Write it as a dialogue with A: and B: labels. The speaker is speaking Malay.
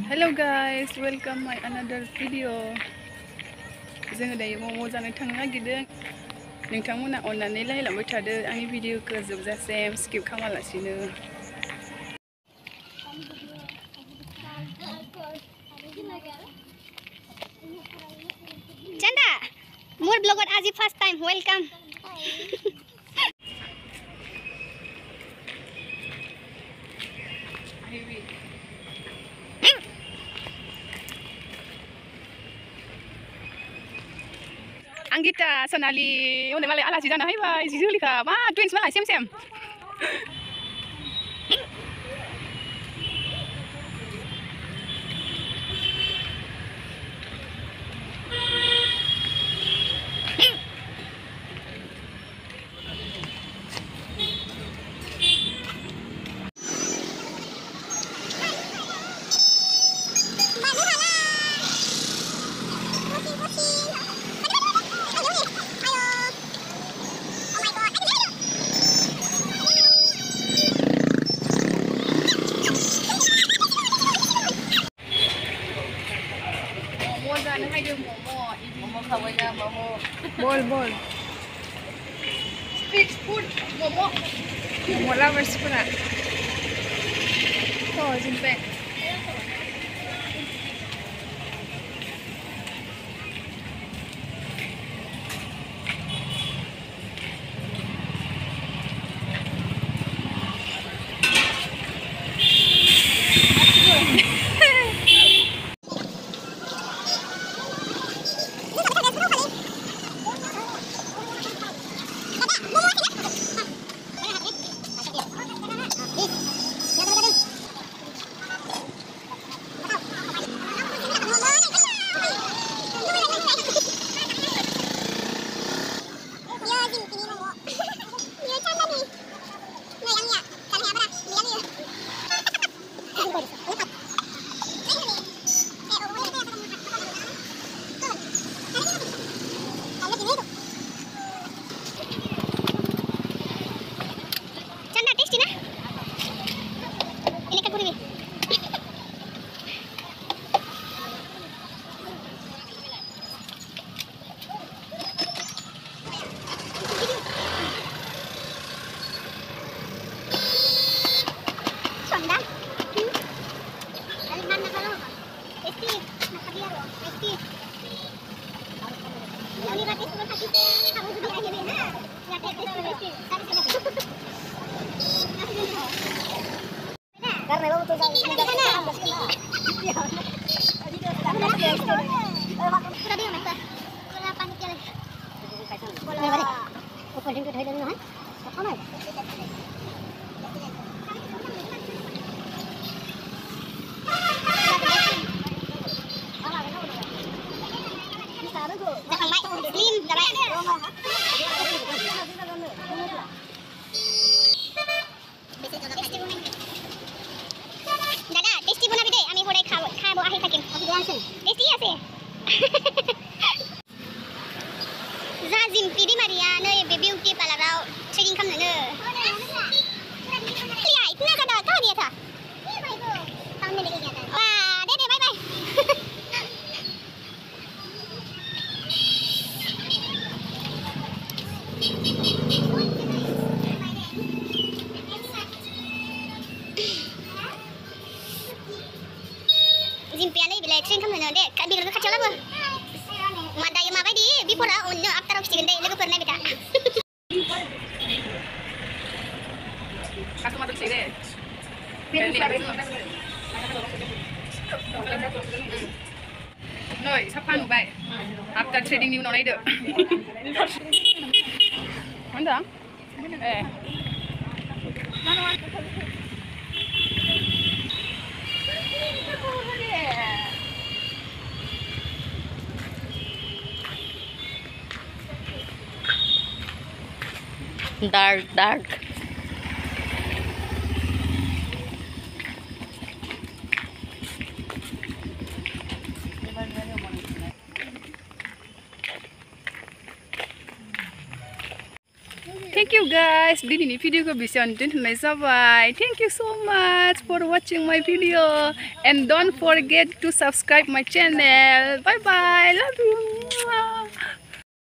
A: Hello guys, welcome my another video. जोङो दायो मम' जानो थांनो नागिरदों. नोंथांमोना अननानै नायलांबाय थादो आंनि भिडिअखौ जोबजासिम स्किप खालामालासिनो.
B: Chanda, more vlog on Aji first time. Welcome.
A: Anggita, Sonali, udah malah alas di sana. Hai bye, Julika, twins malah same. Bol. Street food, momo. Momo lovers pula. Oh, jumpa. Rồi, sắp phan vậy. After trading new nó này được. Ăn được? Ê.
B: Dark.
A: Thank Thank you guys. Dinini video ko beseaवनो दोनथ'नाय जाबाय. Thank you so much for watching my video and don't forget to subscribe my channel. Bye bye. Love you.